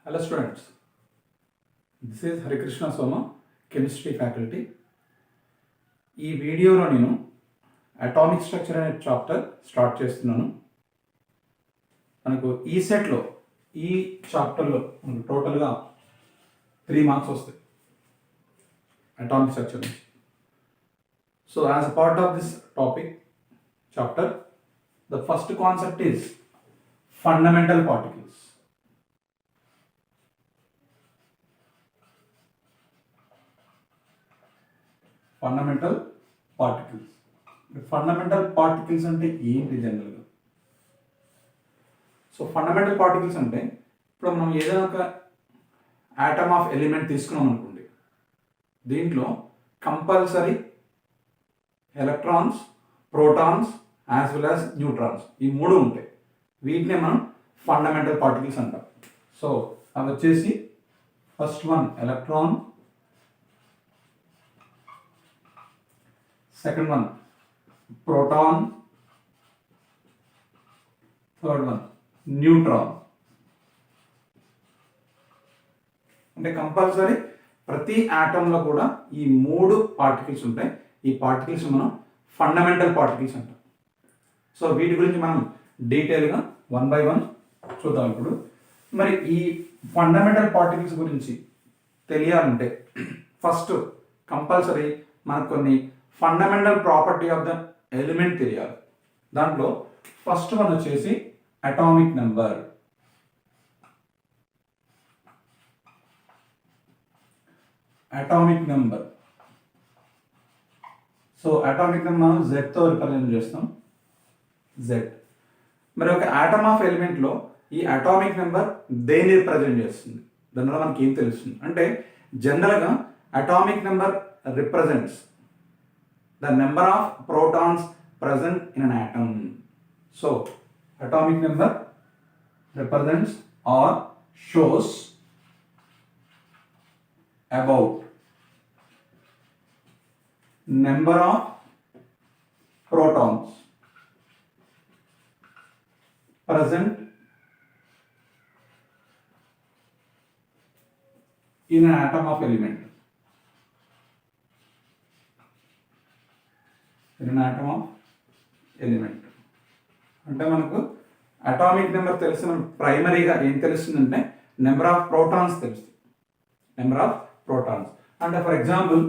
Hello students, this is Harikrishna Soma, chemistry faculty. ఈ వీడియోలో నేను అటామిక్ స్ట్రక్చర్ అనే చాప్టర్ స్టార్ట్ చేస్తున్నాను. మనకు ఈ సెట్లో ఈ చాప్టర్లో మనకు టోటల్గా 3 మార్క్స్ వస్తాయి అటామిక్ స్ట్రక్చర్ నుంచి. So as a part of this topic chapter, the first concept is fundamental particles. Fundamental particles. Fundamental particles అంటే ఏంటి జనరల్గా? సో ఫండమెంటల్ పార్టికల్స్ అంటే ఇప్పుడు మనం ఏదైనా ఒక ఆటమ్ ఆఫ్ ఎలిమెంట్ తీసుకున్నాం అనుకోండి, దీంట్లో compulsory electrons, protons as well as neutrons, ఈ 3 ఉంటాయి. వీటినే మనం ఫండమెంటల్ పార్టికల్స్ అంటాం. సో అవి వచ్చేసి first one electron, second one proton, third one neutron. అంటే కంపల్సరీ ప్రతి ఆటంలో కూడా ఈ 3 పార్టికల్స్ ఉంటాయి. ఈ పార్టికల్స్ మనం ఫండమెంటల్ పార్టికల్స్ అంటాం. సో వీటి గురించి మనం డీటెయిల్గా 1 by 1 చూద్దాం. ఇప్పుడు మరి ఈ ఫండమెంటల్ పార్టికల్స్ గురించి తెలియాలంటే ఫస్ట్ కంపల్సరీ మనకు కొన్ని fundamental property of the element తెలియాలి. దాంట్లో ఫస్ట్ వన్ వచ్చేసి atomic number. Atomic number. So atomic number మనం జెడ్తో రిప్రజెంట్ చేస్తాం. జెడ్. మరి ఒక ఆటమ్ ఆఫ్ ఎలిమెంట్లో ఈ అటామిక్ నెంబర్ దేన్ని రిప్రజెంట్ చేస్తుంది? దానివల్ల మనకి ఏం తెలుస్తుంది అంటే, జనరల్గా atomic number represents the number of protons present in an atom. So atomic number represents or shows about number of protons present in an atom of element. Atom of element అంటే మనకు atomic number తెలిసిన ప్రైమరీగా ఏం తెలుస్తుందంటే number of protons తెలుస్తుంది. Number of protons అంటే for example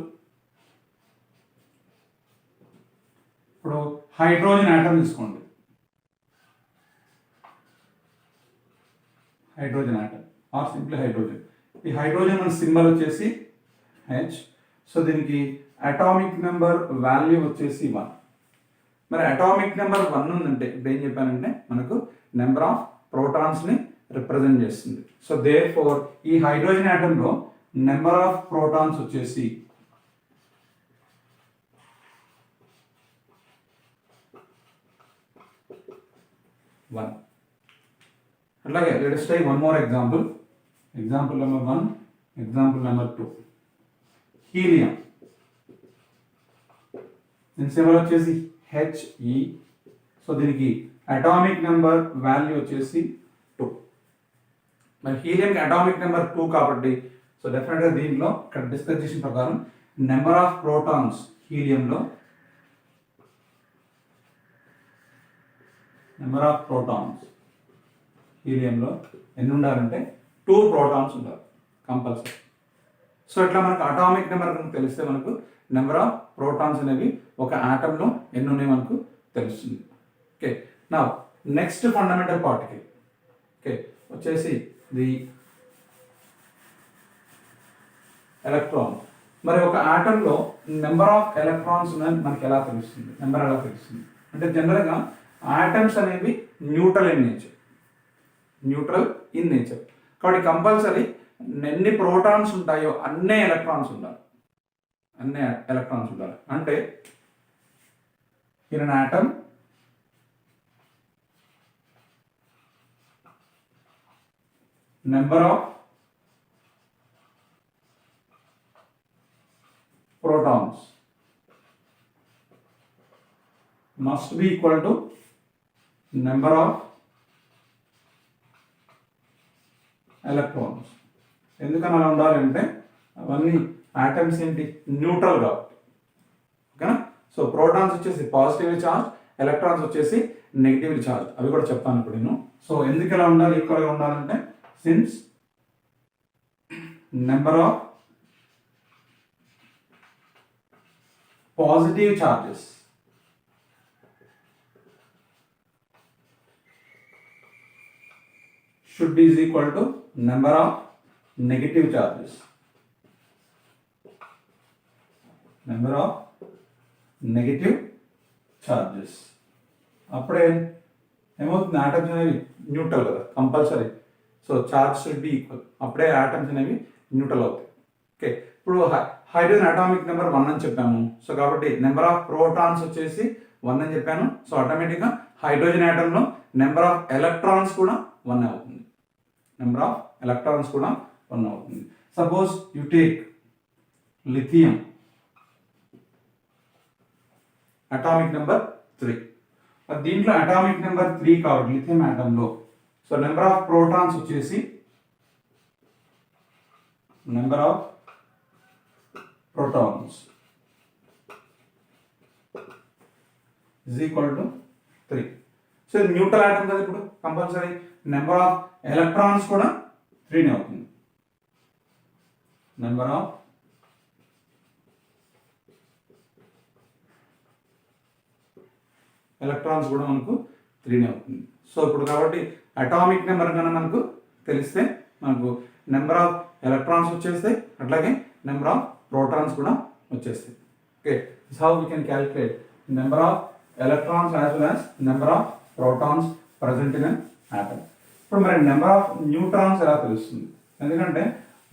ఇప్పుడు hydrogen atom తీసుకోండి. Hydrogen atom or simply hydrogen. ఈ హైడ్రోజన్ మన సింబల్ వచ్చేసి హెచ్. సో దీనికి అటామిక్ నెంబర్ వాల్యూ వచ్చేసి 1. మరి అటామిక్ నెంబర్ 1 ఉందంటే ఇప్పుడు ఏం చెప్పానంటే మనకు నెంబర్ ఆఫ్ ప్రోటాన్స్ని రిప్రజెంట్ చేస్తుంది. సో దేర్ ఫోర్ ఈ హైడ్రోజన్ ఆటంలో నెంబర్ ఆఫ్ ప్రోటాన్స్ వచ్చేసి 1. అట్లాగే let us take one more example. Example number 1, example number 2. Helium. దీని సింబల్ వచ్చేసి హెచ్ఈ. సో దీనికి అటామిక్ నెంబర్ వాల్యూ వచ్చేసి 2. మరి హీలియంకి అటామిక్ నెంబర్ 2 కాబట్టి సో డెఫినెట్గా దీంట్లో ఇక్కడ డిస్కస్ చేసిన ప్రకారం నెంబర్ ఆఫ్ ప్రోటాన్స్ హీలియంలో నెంబర్ ఆఫ్ ప్రోటాన్స్ హీలియంలో ఎన్ని ఉండాలంటే 2 ప్రోటాన్స్ ఉండాలి కంపల్సరీ. సో ఇట్లా మనకు అటామిక్ నెంబర్ కనుక తెలిస్తే మనకు నెంబర్ ఆఫ్ ప్రోటాన్స్ అనేవి ఒక ఆటంలో ఎన్ని ఉన్నాయి మనకు తెలుస్తుంది. ఓకే, నా నెక్స్ట్ ఫండమెంటల్ పార్టికల్ ఓకే వచ్చేసి ది ఎలక్ట్రాన్. మరి ఒక ఆటంలో నెంబర్ ఆఫ్ ఎలక్ట్రాన్స్ ఉన్నాయని మనకి ఎలా తెలుస్తుంది? నెంబర్ ఎలా తెలుస్తుంది అంటే జనరల్గా ఆటమ్స్ అనేవి neutral in nature. Neutral in nature కాబట్టి కంపల్సరీ ఎన్ని ప్రోటాన్స్ ఉంటాయో అన్నే ఎలక్ట్రాన్స్ ఉండాలి. అన్ని ఎలక్ట్రాన్స్ ఉండాలి అంటే in an atom number of protons must be equal to number of electrons. ఎందుకని అలా ఉండాలంటే అవన్నీ ఆటమ్స్ ఏంటి, న్యూట్రల్ కాబట్టి. ఓకేనా. సో ప్రోటాన్స్ వచ్చేసి పాజిటివ్లీ చార్జ్, ఎలక్ట్రాన్స్ వచ్చేసి నెగిటివ్లీ చార్జ్. అవి కూడా చెప్తాను ఇప్పుడు నేను. సో ఎందుకు ఎలా ఉండాలి, ఈక్వల్గా ఉండాలంటే since number of positive charges should be is equal to number of negative charges. Number of negative charges. అప్పుడే ఏమవుతుంది, ఆటమ్స్ అనేవి న్యూట్రల్ కదా compulsory. So charge should be equal. అప్పుడే ఆటమ్స్ అనేవి న్యూట్రల్ అవుతాయి. ఓకే. ఇప్పుడు హైడ్రోజన్ అటామిక్ నెంబర్ 1 అని చెప్పాము. సో కాబట్టి నెంబర్ ఆఫ్ ప్రోటాన్స్ వచ్చేసి 1 అని చెప్పాను. సో ఆటోమేటిక్గా హైడ్రోజన్ ఆటంలో నెంబర్ ఆఫ్ ఎలక్ట్రాన్స్ కూడా 1 అవుతుంది. నెంబర్ ఆఫ్ ఎలక్ట్రాన్స్ కూడా 1 అవుతుంది. Suppose you take lithium atomic number 3. దీంట్లో అటామిక్ నెంబర్ 3 కాబట్టి లిథియం ఆటంలో సో నెంబర్ ఆఫ్ ప్రోటాన్స్ వచ్చేసి number of protons is equal to 3. So ఇది న్యూట్రల్ ఆటం కదా, ఇప్పుడు కంపల్సరీ నెంబర్ ఆఫ్ ఎలక్ట్రాన్స్ కూడా 3 అవుతుంది. నెంబర్ ఆఫ్ ఎలక్ట్రాన్స్ కూడా మనకు 3 అవుతుంది. సో ఇప్పుడు కాబట్టి అటామిక్ నెంబర్ కన్నా మనకు తెలిస్తే మనకు నెంబర్ ఆఫ్ ఎలక్ట్రాన్స్ వచ్చేస్తాయి, అట్లాగే నెంబర్ ఆఫ్ ప్రోటాన్స్ కూడా వచ్చేస్తాయి. Okay. This how we can calculate number of electrons as well as number of protons present in an atom. ఇప్పుడు మరి నెంబర్ ఆఫ్ న్యూట్రాన్స్ ఎలా తెలుస్తుంది, ఎందుకంటే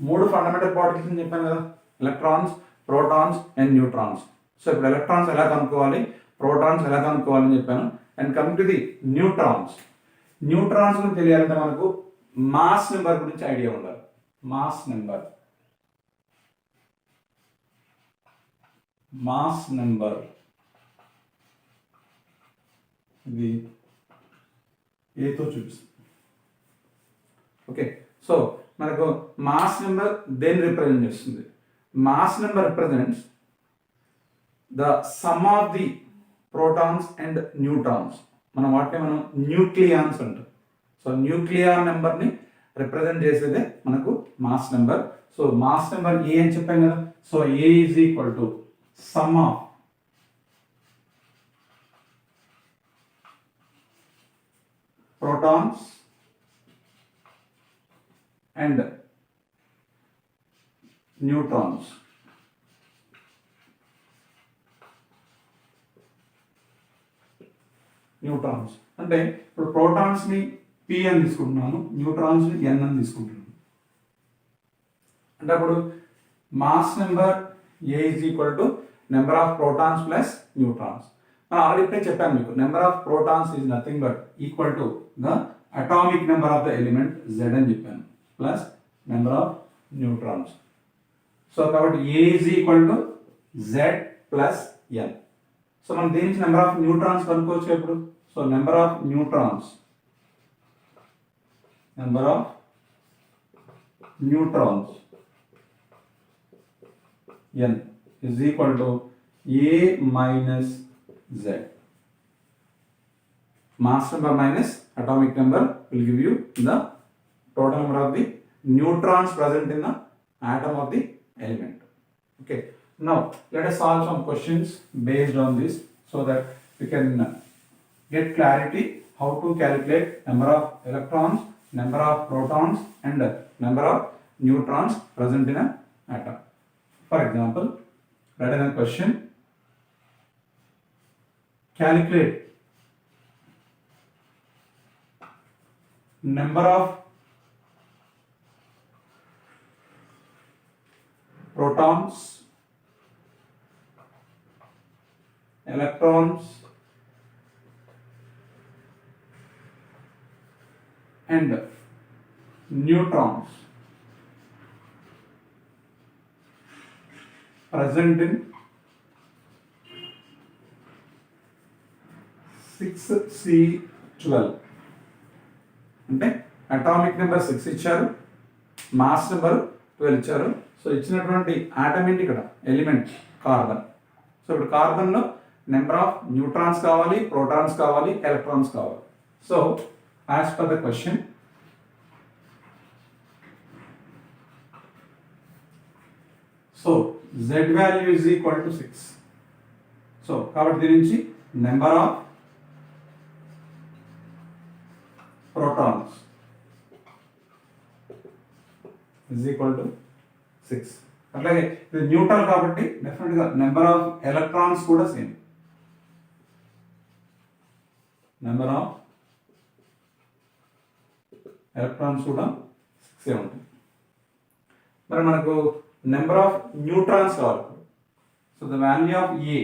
3 ఫండమెంటల్ పార్టికల్స్ అని చెప్పాను కదా, electrons, protons and neutrons. So ఇప్పుడు ఎలక్ట్రాన్స్ ఎలా కనుక్కోవాలి, ప్రోటాన్స్ ఎలా కనుక్కోవాలని చెప్పాను. And coming to the neutrons. Neutrons గురించి తెలియాలంటే మనకు మాస్ నెంబర్ గురించి ఐడియా ఉండాలి. మాస్ నెంబర్ ఇది ఏతో చూపిస్తుంది. ఓకే. సో మనకు మాస్ నెంబర్ దేన్ని రిప్రజెంట్ చేస్తుంది, mass number represents the sum of the protons and neutrons. వాటిని మనం న్యూక్లియాన్స్ అంటాం. సో న్యూక్లియర్ నెంబర్ని రిప్రజెంట్ చేసేదే మనకు mass number. So mass number A అని చెప్పాం కదా. So A is equal to sum of protons and neutrons. Neutrons అంటే ఇప్పుడు ప్రోటాన్స్ ని P అని తీసుకుంటున్నాను, న్యూట్రాన్స్ ని N అని తీసుకుంటున్నాను. అంటే అప్పుడు mass number A is equal to number of protons plus neutrons. మనం ఆల్రెడీ ఇప్పుడే చెప్పాను మీకు, number of protons is nothing but equal to the atomic number of the element Z అని చెప్పాను, plus number of neutrons. So కాబట్టి A is equal to Z plus N. So మనం దీని నుంచి నెంబర్ ఆఫ్ న్యూట్రాన్స్ కనుక్కోవచ్చు ఇప్పుడు. So number of neutrons N is equal to A minus Z. Mass number minus atomic number will give you the total number of the neutrons present in the atom of the element. Okay. Now let us solve some questions based on this so that we can get clarity how to calculate number of electrons, number of protons and number of neutrons present in an atom. For example, write in a question, calculate number of protons, electrons and neutrons present in 6C12. అంటే atomic number 6 ఇచ్చారు, mass number 12 ఇచ్చారు. So ఇచ్చినటువంటి atom ఏంటి ఇక్కడ element carbon. So ఇప్పుడు కార్బన్లో number of neutrons కావాలి, protons కావాలి, electrons కావాలి. So as per the question so z value is equal to 6. So కాబట్టి దీని నుంచి number of protons is equal to 6. అట్లాగే ఇది న్యూట్రల్ కాబట్టి డెఫినెట్గా నెంబర్ ఆఫ్ ఎలక్ట్రాన్స్ కూడా సేమ్. నెంబర్ ఆఫ్ ఎలక్ట్రాన్స్ కూడా 6 ఉంటుంది. మరి మనకు నెంబర్ ఆఫ్ న్యూట్రాన్స్ కావాలి. So the value of A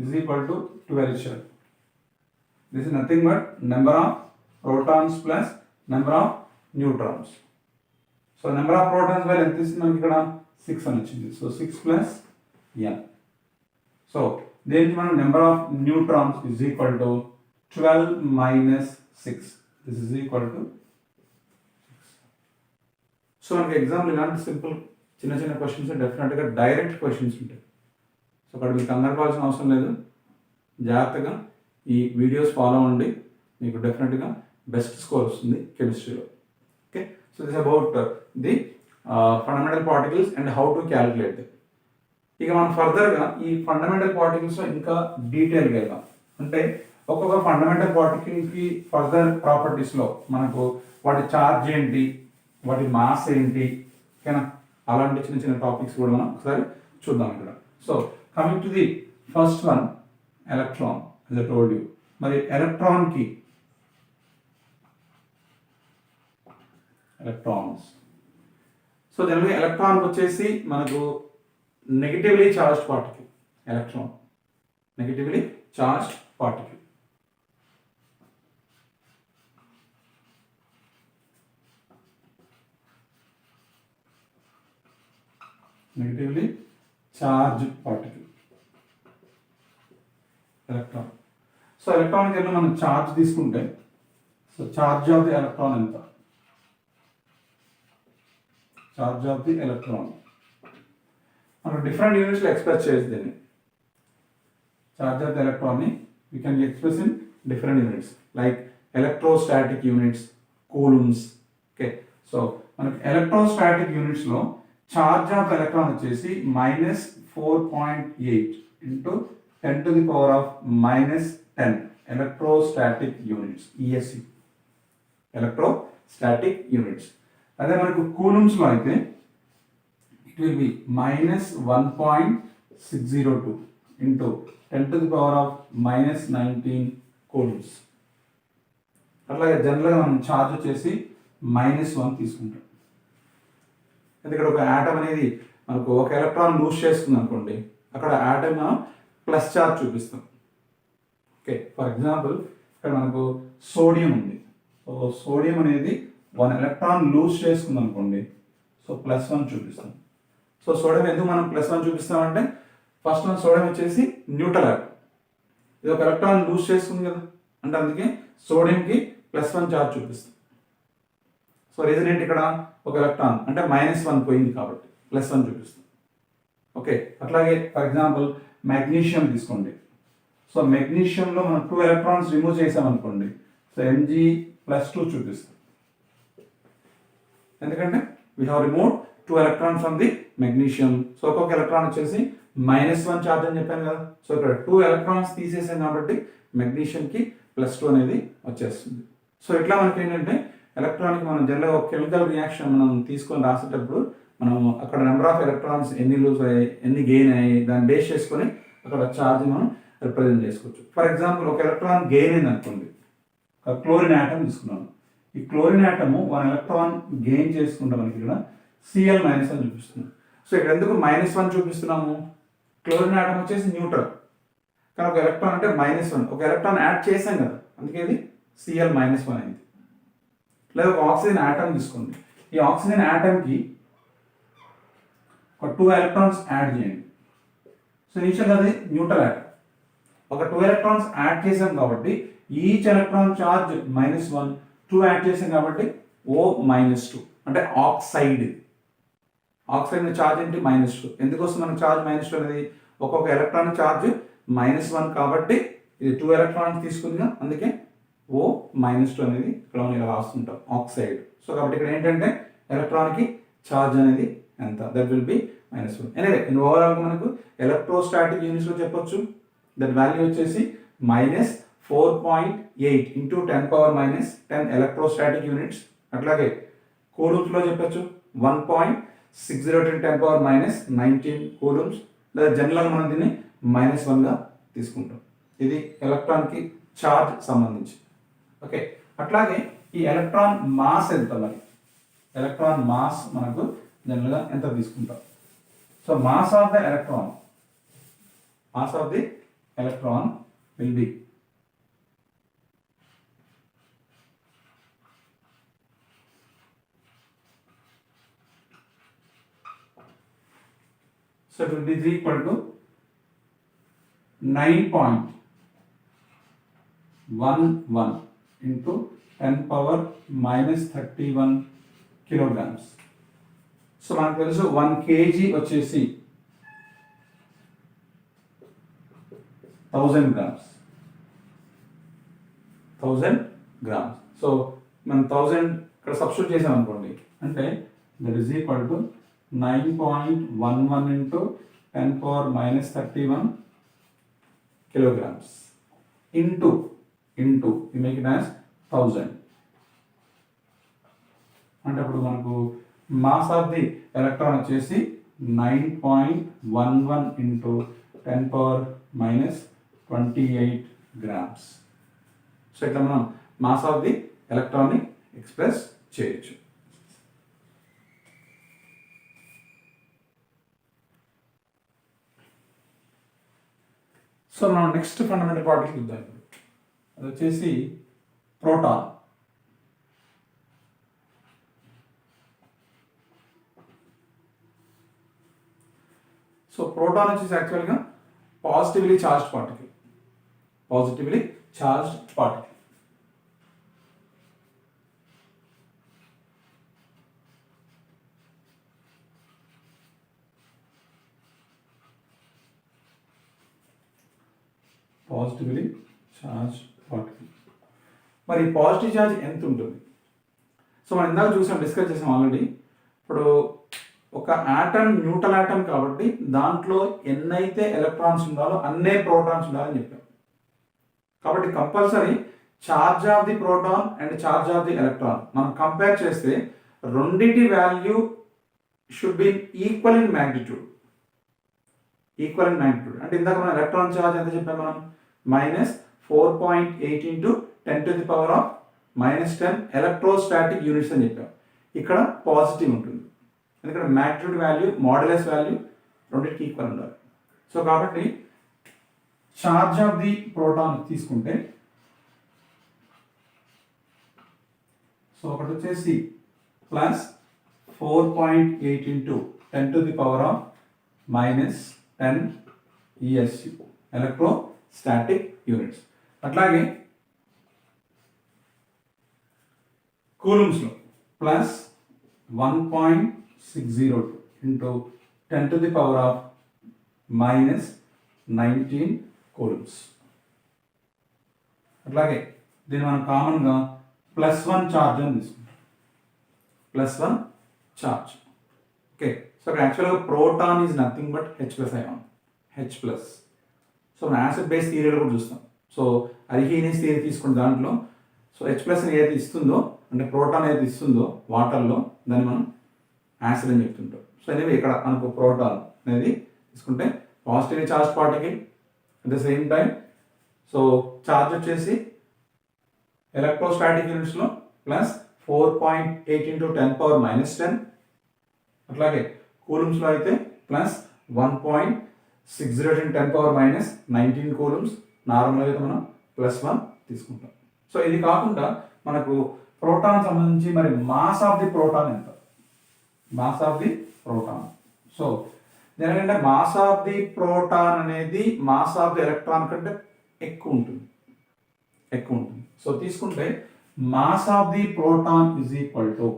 is equal to 12 ఇచ్చారు. This is nothing but number of protons plus number of neutrons. So number of protons value ఎంత ఇస్తుంది మనకి ఇక్కడ 6 అని వచ్చింది. So 6 plus n. సో దీనికి మనం number of neutrons is equal to 12 minus 6. This is equal to 6. So మనకి example ఇలాంటి సింపుల్ చిన్న చిన్న క్వశ్చన్స్ డెఫినెట్గా డైరెక్ట్ క్వశ్చన్స్ ఉంటాయి. సో అక్కడ మీకు కంగారు పడాల్సిన అవసరం లేదు. జాగ్రత్తగా ఈ వీడియోస్ ఫాలో అవ్వండి, మీకు డెఫినెట్గా బెస్ట్ స్కోర్ వస్తుంది కెమిస్ట్రీలో. Okay, so this about the fundamental particles and how to calculate the. ఇక మనం ఫర్దర్గా ఈ ఫండమెంటల్ పార్టికల్స్లో ఇంకా డీటెయిల్గా వెళ్దాం. అంటే ఒక్కొక్క ఫండమెంటల్ పార్టికల్కి ఫర్దర్ ప్రాపర్టీస్లో మనకు వాటి ఛార్జ్ ఏంటి, వాటి మాస్ ఏంటి, ఓకేనా, అలాంటి చిన్న చిన్న టాపిక్స్ కూడా మనం ఒకసారి చూద్దాం ఇక్కడ. So coming to the first one, electron. as I told you, మరి ఎలక్ట్రాన్కి ఎలక్ట్రాన్స్. సో జనరల్గా ఎలక్ట్రాన్కి వచ్చేసి మనకు negatively charged particle. Electron negatively charged particle. Negatively charged particle electron. So electron కింద మనం ఛార్జ్ తీసుకుంటే, so charge of the electron ఎంత? Charge of the electron మనం డిఫరెంట్ యూనిట్స్లో ఎక్స్ప్రెస్ చేసి దీన్ని. ఛార్జ్ ఆఫ్ ది ఎలక్ట్రాన్ని we can express in different units like electrostatic units, coulombs. Okay, so మనకి ఎలక్ట్రోస్టాటిక్ యూనిట్స్లో ఛార్జ్ ఆఫ్ ఎలక్ట్రాన్ వచ్చేసి -4.8 into 10 to the power of -10 electrostatic units, ESC, electrostatic units. అదే మనకు కూలుమ్స్లో అయితే it will be -1.602 into 10 to the power of -19 coulombs. అట్లాగే జనరల్గా మనం charge వచ్చేసి -1 తీసుకుంటాం. ఎందుకంటే ఒక యాటమ్ అనేది మనకు ఒక ఎలక్ట్రాన్ లూజ్ చేస్తుంది అనుకోండి, అక్కడ యాటమ్ ప్లస్ ఛార్జ్ చూపిస్తాం. ఓకే, ఫర్ ఎగ్జాంపుల్ ఇక్కడ మనకు సోడియం ఉంది. సో సోడియం అనేది 1 ఎలక్ట్రాన్ లూజ్ చేసుకుంది అనుకోండి, సో +1 చూపిస్తాం. సో సోడియం ఎందుకు మనం +1 చూపిస్తామంటే, ఫస్ట్ వన్ సోడియం వచ్చేసి న్యూట్రల్ యాటమ్, ఇది ఒక ఎలక్ట్రాన్ లూజ్ చేసుకుంది కదా, అంటే అందుకే సోడియంకి +1 ఛార్జ్ చూపిస్తాం. సో రీజన్ ఏంటి, ఇక్కడ ఒక ఎలక్ట్రాన్ అంటే -1 పోయింది కాబట్టి +1 చూపిస్తాం. ఓకే, అట్లాగే ఫర్ ఎగ్జాంపుల్ మెగ్నీషియం తీసుకోండి. సో మెగ్నీషియంలో మనం 2 ఎలక్ట్రాన్స్ రిమూవ్ చేసామనుకోండి, సో Mg+2 చూపిస్తాం. ఎందుకంటే we have remove 2 electrons from the magnesium. So ఒక్కొక్క ఎలక్ట్రాన్ వచ్చేసి -1 ఛార్జ్ అని చెప్పాను కదా. సో ఇక్కడ 2 ఎలక్ట్రాన్స్ తీసేసాం కాబట్టి మెగ్నీషియంకి +2 అనేది వచ్చేస్తుంది. సో ఇట్లా మనకి ఏంటంటే ఎలక్ట్రాన్కి మనం జనరల్గా ఒక కెమికల్ రియాక్షన్ మనం తీసుకొని రాసేటప్పుడు మనం అక్కడ నెంబర్ ఆఫ్ ఎలక్ట్రాన్స్ ఎన్ని లూజ్ అయ్యాయి, ఎన్ని గెయిన్ అయ్యాయి, దాన్ని బేస్ చేసుకొని అక్కడ ఛార్జ్ మనం రిప్రజెంట్ చేసుకోవచ్చు. ఫర్ ఎగ్జాంపుల్ ఒక ఎలక్ట్రాన్ గెయిన్ అయింది అనుకోండి, ఒక క్లోరిన్ యాటమ్ తీసుకున్నాను. ఈ క్లోరిన్ యాటమ్ 1 ఎలక్ట్రాన్ గెయిన్ చేసుకుంటే మనకి ఇక్కడ Cl- అని చూపిస్తున్నాం. సో ఇక్కడ ఎందుకు -1 చూపిస్తున్నాము, క్లోరిన్ యాటమ్ వచ్చేసి న్యూట్రల్, కానీ ఒక ఎలక్ట్రాన్ అంటే -1, ఒక ఎలక్ట్రాన్ యాడ్ చేసాం కదా, అందుకే ఇది Cl- అయింది. లేదా ఒక ఆక్సిజన్ యాటమ్ తీసుకోండి, ఈ ఆక్సిజన్ యాటమ్కి ఒక 2 ఎలక్ట్రాన్స్ యాడ్ చేయండి. సో ఇనిషియల్గా అది న్యూట్రల్ యాటమ్, ఒక 2 ఎలక్ట్రాన్స్ యాడ్ చేసాం కాబట్టి ఈచ్ ఎలక్ట్రాన్ చార్జ్ -1, 2 యాడ్ చేసాం కాబట్టి O-2, అంటే ఆక్సైడ్. ఆక్సైడ్ ఛార్జ్ ఏంటి -2. ఎందుకు వస్తుంది మనకు ఛార్జ్ -2 అనేది? ఒక్కొక్క ఎలక్ట్రాన్ ఛార్జ్ -1 కాబట్టి ఇది 2 ఎలక్ట్రాన్స్ తీసుకుందిగా, అందుకే O-2 అనేది ఇక్కడ మనం ఇలా రాస్తుంటాం ఆక్సైడ్. సో కాబట్టి ఇక్కడ ఏంటంటే ఎలక్ట్రాన్కి ఛార్జ్ అనేది ఎంత? That will be -1. Anyway in ఓవరాల్గా మనకు ఎలక్ట్రోస్టాటిక్ యూనిట్స్లో చెప్పొచ్చు. దట్ వాల్యూ వచ్చేసి -4.8 ఇంటూ 10⁻⁻10 ఎలక్ట్రోస్టాటిక్ యూనిట్స్. అట్లాగే కూలూమ్స్లో చెప్పొచ్చు 1.60 10⁻⁻19 కూలూమ్స్. లేదా జనరల్గా మనం దీన్ని -1గా తీసుకుంటాం. ఇది ఎలక్ట్రాన్కి ఛార్జ్ సంబంధించి. ఓకే, అట్లాగే ఈ ఎలక్ట్రాన్ మాస్ ఎంత? మరి ఎలక్ట్రాన్ మాస్ మనకు జనరల్గా ఎంత తీసుకుంటాం? So mass of the electron will be so it will be equal to 9.11 into 10⁻⁻31 kilograms. So మనకు తెలుసు 1 kg వచ్చేసి 1000 grams. సో మనం 1000 ఇక్కడ సబ్స్టిట్యూట్ చేసాం అనుకోండి, అంటే that is equal to 9.11 into 10⁻⁻31 kilograms into we make it as 1000. అంటే అప్పుడు మనకు మాస్ ఆఫ్ ది ఎలక్ట్రాన్ వచ్చేసి 9.11 into 10⁻⁻28 grams. సో ఇట్లా మనం మాస్ ఆఫ్ ది ఎలక్ట్రాన్ని ఎక్స్ప్రెస్ చేయొచ్చు. సో మనం నెక్స్ట్ ఫండమెంటల్ పార్టికల్ చూద్దాం. అది వచ్చేసి ప్రోటాన్. సో ప్రోటాన్ వచ్చేసి యాక్చువల్గా positively charged particle. Positively charge particle. మరి పాజిటివ్ ఛార్జ్ ఎంత ఉంటుంది? సో మనం ఇందాక డిస్కస్ చేసాం ఆల్రెడీ. ఇప్పుడు ఒక ఆటమ్ న్యూట్రల్ ఆటమ్ కాబట్టి దాంట్లో ఎన్నైతే ఎలక్ట్రాన్స్ ఉండాలో అన్నే ప్రోటాన్స్ ఉండాలని చెప్పాం. కాబట్టి compulsory charge of the proton and charge of the electron మనం కంపేర్ చేస్తే రెండింటి value should be equal in magnitude. అంటే ఇందాక మనం ఎలక్ట్రాన్ ఛార్జ్ ఎంత చెప్పాం? మనం -4.8 into 10⁻⁻10 ఎలక్ట్రోస్టాటిక్ యూనిట్స్ అని చెప్పాం. ఇక్కడ పాజిటివ్ ఉంటుంది, ఎందుకంటే మ్యాగ్నిట్యూడ్ వాల్యూ మాడ్యులస్ వాల్యూ రెండింటికి ఈక్వల్ ఉండాలి. సో కాబట్టి ఛార్జ్ ఆఫ్ ది ప్రోటాన్ తీసుకుంటే సో ఒకటి వచ్చేసి +4.8 into 10⁻⁻10 ESU ఎలక్ట్రోస్టాటిక్ యూనిట్స్. అట్లాగే కూలూమ్స్లో +1.602 into 10⁻⁻19 కూలూమ్స్. అట్లాగే దీన్ని మనం కామన్గా +1 ఛార్జ్ అని తీసుకుంటాం. +1 ఛార్జ్. ఓకే, సో ఇక్కడ యాక్చువల్గా proton is nothing but H+ ion. H+. So మనం యాసిడ్ బేస్ థియరీలో కూడా చూస్తాం. సో అరిహీనియస్ థియరీ తీసుకున్న దాంట్లో సో H+ ఏదైతే ఇస్తుందో, అంటే ప్రోటాన్ ఏదైతే ఇస్తుందో వాటర్లో, దాన్ని మనం యాసిడ్ అని చెప్తుంటాం. సో ఎనివే ఇక్కడ మనకు ప్రోటాన్ అనేది తీసుకుంటే positively charge particle at the same time. So charge వచ్చేసి ఎలక్ట్రోస్టాటిక్ యూనిట్స్లో +4.8 into 10⁻⁻10. అట్లాగే కూలూమ్స్లో అయితే +1.602 into 10⁻⁻19 కూలూమ్స్. నార్మల్గా అయితే మనం +1 తీసుకుంటాం. సో ఇది కాకుండా మనకు ప్రోటాన్ సంబంధించి మరి మాస్ ఆఫ్ ది ప్రోటాన్ ఎంత? సో ఎందుకంటే మాస్ ఆఫ్ ది ప్రోటాన్ అనేది మాస్ ఆఫ్ ది ఎలక్ట్రాన్ కంటే ఎక్కువ ఉంటుంది. సో తీసుకుంటే mass of the proton is equal to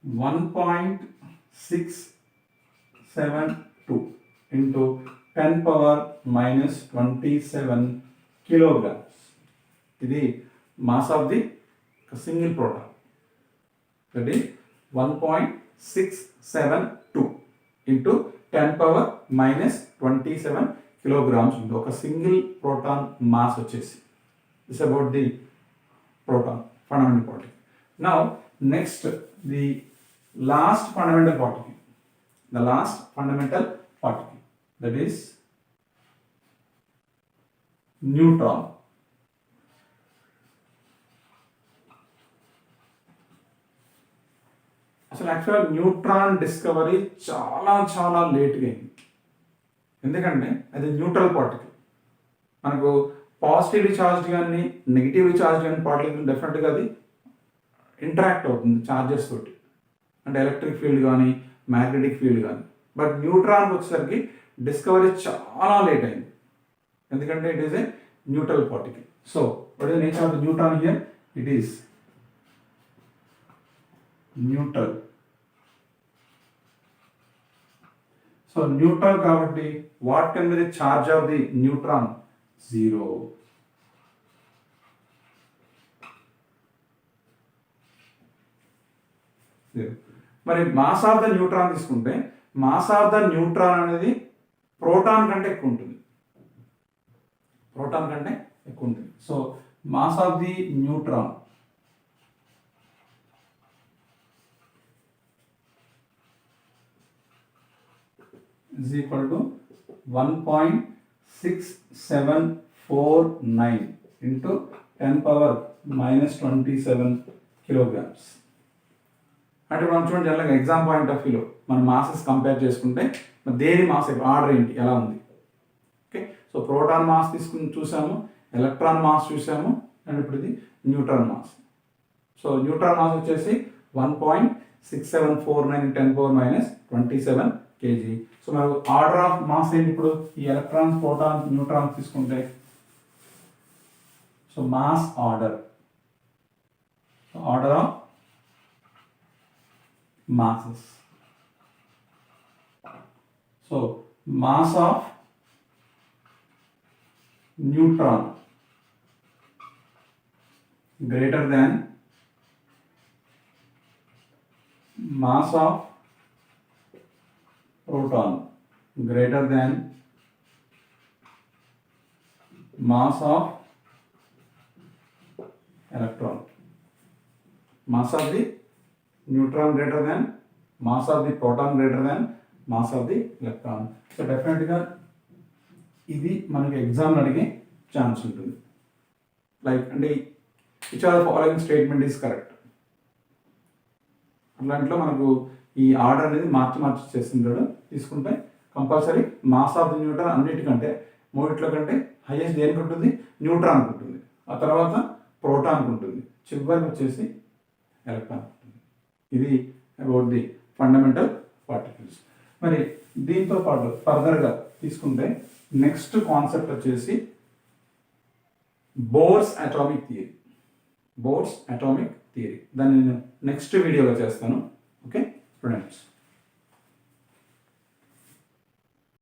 1.672 into 10 power minus 27 kilograms. ఇది mass of the single proton. That is 1.672 into 10 power minus 27 kilograms into ఒక single proton mass వచ్చేసి. It's about the proton, fundamental particle. Now, next, the last fundamental particle. The last fundamental particle, that is neutron. అసలు యాక్చువల్గా neutron discovery చాలా చాలా లేట్గా అయింది. ఎందుకంటే అది న్యూట్రల్ పార్టికల్. మనకు పాజిటివ్లీ చార్జ్డ్ కానీ నెగిటివ్లీ చార్జ్డ్ కానీ పార్టికల్ డెఫినెట్గా అది ఇంటరాక్ట్ అవుతుంది చార్జెస్ తోటి, అంటే ఎలక్ట్రిక్ ఫీల్డ్ కానీ మ్యాగ్నెటిక్ ఫీల్డ్ కానీ. బట్ న్యూట్రాన్కి వచ్చేసరికి డిస్కవరీ చాలా లేట్ అయింది, ఎందుకంటే it is a neutral particle. So what is the nature of the neutron here? It is neutral. So neutral కాబట్టి what can be the charge of the neutron? 0. మరి mass of the neutron తీసుకుంటే mass of the neutron అనేది proton కంటే ఎక్కువ ఉంటుంది. Proton కంటే ఎక్కువ ఉంటుంది. So mass of the neutron is equal to 1.6749 into 10 power minus 27 kilograms. అంటే మనం చూడండి, జనరల్గా ఎగ్జామ్ పాయింట్ ఆఫ్ వ్యూలో మనం మాసెస్ కంపేర్ చేసుకుంటే దేని మాస్ ఆర్డర్ ఏంటి ఎలా ఉంది? ఓకే, సో ప్రోటాన్ మాస్ తీసుకుని చూసాము, ఎలక్ట్రాన్ మాస్ చూసాము, అండ్ ఇప్పుడు ఇది neutron mass. So neutron mass వచ్చేసి 1.6749 10 power minus 27 kg. సో మనకు ఆర్డర్ ఆఫ్ మాస్ ఏంటి ఇప్పుడు? ఈ ఎలక్ట్రాన్స్, ప్రోటాన్, న్యూట్రాన్స్ తీసుకుంటే so mass order, order of masses. So mass of neutron greater than mass of proton greater than mass of electron. Mass of the neutron greater than mass of the proton greater than mass of the electron. So డెఫినెట్గా ఇది మనకి exam అడిగే chance ఉంటుంది. Like అంటే which are the following statement is correct. అట్లాంట్లో మనకు ఈ order అనేది మార్చి చేస్తుంటాడు. తీసుకుంటే compulsory mass of the neutron అన్నిటికంటే మూడిట్లో కంటే హైయెస్ట్ దేనికి ఉంటుంది? న్యూట్రాన్కి ఉంటుంది. ఆ తర్వాత ప్రోటాన్కి ఉంటుంది. చివరికి వచ్చేసి ఎలక్ట్రాన్ ఉంటుంది. ఇది అబౌట్ ది ఫండమెంటల్ పార్టికల్స్. మరి దీంతో పాటు ఫర్దర్గా తీసుకుంటే నెక్స్ట్ కాన్సెప్ట్ వచ్చేసి bores atomic theory. Bores atomic theory దాన్ని నేను నెక్స్ట్ వీడియోలో చేస్తాను. Okay students.